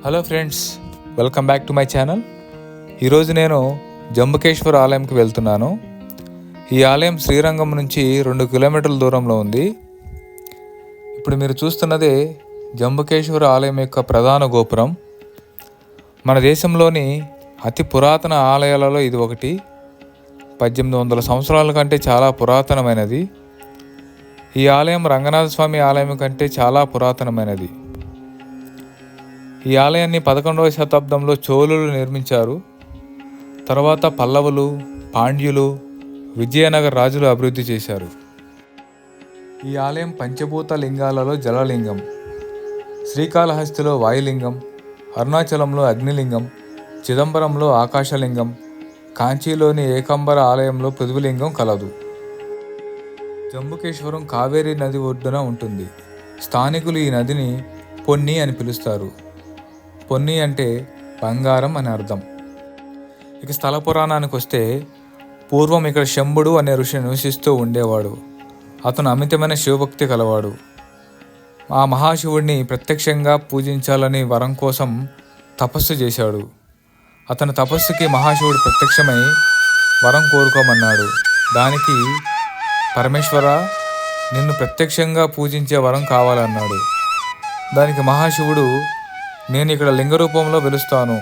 Hello friends, welcome back to my channel. ఈరోజు నేను జంబుకేశ్వర ఆలయంకి వెళ్తున్నాను. ఈ ఆలయం శ్రీరంగం నుంచి 2 కిలోమీటర్ల దూరంలో ఉంది. ఇప్పుడు మీరు చూస్తున్నదే జంబుకేశ్వర ఆలయం యొక్క ప్రధాన గోపురం. మన దేశంలోని అతి పురాతన ఆలయాలలో ఇది ఒకటి. 1800 సంవత్సరాల కంటే చాలా పురాతనమైనది. ఈ ఆలయం రంగనాథ స్వామి ఆలయం కంటే చాలా పురాతనమైనది. ఈ ఆలయాన్ని 11వ శతాబ్దంలో చోళులు నిర్మించారు. తర్వాత పల్లవులు, పాండ్యులు, విజయనగర రాజులు అభివృద్ధి చేశారు. ఈ ఆలయం పంచభూత లింగాలలో జలలింగం, శ్రీకాళహస్తిలో వాయులింగం, అరుణాచలంలో అగ్నిలింగం, చిదంబరంలో ఆకాశలింగం, కాంచీలోని ఏకాంబర ఆలయంలో పృథ్వీలింగం కలదు. జంబుకేశ్వరం కావేరీ నది ఒడ్డున ఉంటుంది. స్థానికులు ఈ నదిని పొన్ని అని పిలుస్తారు. పొన్ని అంటే బంగారం అని అర్థం. ఇక స్థల పురాణానికి వస్తే, పూర్వం ఇక్కడ శంభుడు అనే ఋషి నివసిస్తూ ఉండేవాడు. అతను అమితమైన శివభక్తి కలవాడు. ఆ మహాశివుడిని ప్రత్యక్షంగా పూజించాలని వరం కోసం తపస్సు చేశాడు. అతని తపస్సుకి మహాశివుడు ప్రత్యక్షమై వరం కోరుకోమన్నాడు. దానికి పరమేశ్వర, నిన్ను ప్రత్యక్షంగా పూజించే వరం కావాలన్నాడు. దానికి మహాశివుడు, నేను ఇక్కడ లింగ రూపంలో వెలుస్తాను,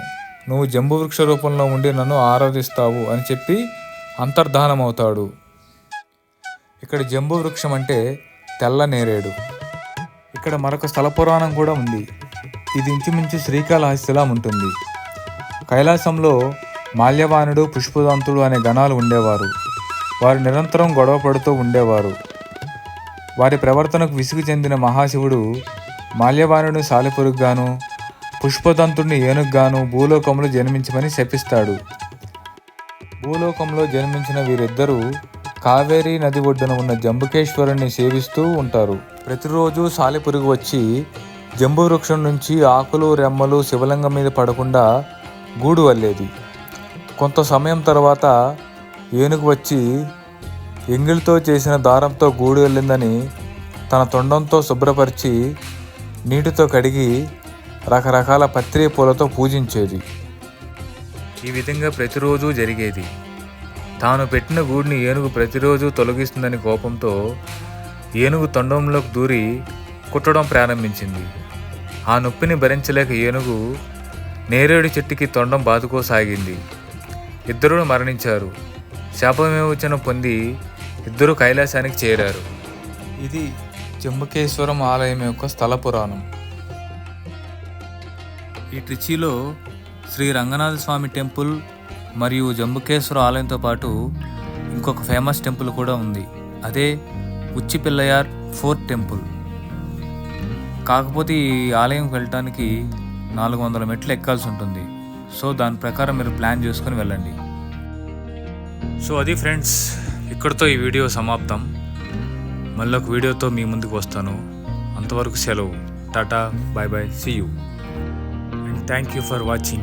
నువ్వు జంబు వృక్ష రూపంలో ఉండి నన్ను ఆరాధిస్తావు అని చెప్పి అంతర్ధానమవుతాడు. ఇక్కడ జంబు వృక్షం అంటే తెల్ల నేరేడు. ఇక్కడ మరొక స్థల పురాణం కూడా ఉంది. ఇది ఇంచుమించు శ్రీకాళహస్తిలా ఉంటుంది. కైలాసంలో మాల్యవానుడు, పుష్పదంతుడు అనే గణాలు ఉండేవారు. వారు నిరంతరం గొడవ పడుతూ ఉండేవారు. వారి ప్రవర్తనకు విసుగు చెందిన మహాశివుడు మాల్యవానుడిని సాలెపురుగుగాను, పుష్పదంతుడిని ఏనుగుగాను భూలోకంలో జన్మించమని శపిస్తాడు. భూలోకంలో జన్మించిన వీరిద్దరూ కావేరీ నది ఒడ్డున ఉన్న జంబుకేశ్వరుని సేవిస్తూ ఉంటారు. ప్రతిరోజు సాలెపురుగు వచ్చి జంబు వృక్షం నుంచి ఆకులు, రెమ్మలు శివలింగం మీద పడకుండా గూడు వల్లేది. కొంత సమయం తర్వాత ఏనుగు వచ్చి ఎంగిలితో చేసిన దారంతో గూడు వెళ్ళిందని తన తొండంతో శుభ్రపరిచి నీటితో కడిగి రకరకాల పత్రి పూలతో పూజించేది. ఈ విధంగా ప్రతిరోజు జరిగేది. తాను పెట్టిన గూడిని ఏనుగు ప్రతిరోజు తొలగిస్తుందని కోపంతో ఏనుగు తొండంలోకి దూరి కుట్టడం ప్రారంభించింది. ఆ నొప్పిని భరించలేక ఏనుగు నేరేడు చెట్టుకి తొండం బాదుకోసాగింది. ఇద్దరూ మరణించారు. శాపవిమోచన పొంది ఇద్దరూ కైలాసానికి చేరారు. ఇది జంబుకేశ్వరం ఆలయం యొక్క స్థల పురాణం. ఈ ట్రిచీలో శ్రీ రంగనాథ స్వామి టెంపుల్ మరియు జంబుకేశ్వర ఆలయంతో పాటు ఇంకొక ఫేమస్ టెంపుల్ కూడా ఉంది. అదే ఉచ్చి పిల్లయార్ ఫోర్ట్ టెంపుల్. కాకపోతే ఈ ఆలయంకి వెళ్ళటానికి 400 మెట్లు ఎక్కాల్సి ఉంటుంది. సో దాని ప్రకారం మీరు ప్లాన్ చేసుకొని వెళ్ళండి. సో అది ఫ్రెండ్స్, ఇక్కడితో ఈ వీడియో సమాప్తం. మళ్ళీ ఒక వీడియోతో మీ ముందుకు వస్తాను. అంతవరకు సెలవు. టాటా, bye bye, see you. Thank you for watching.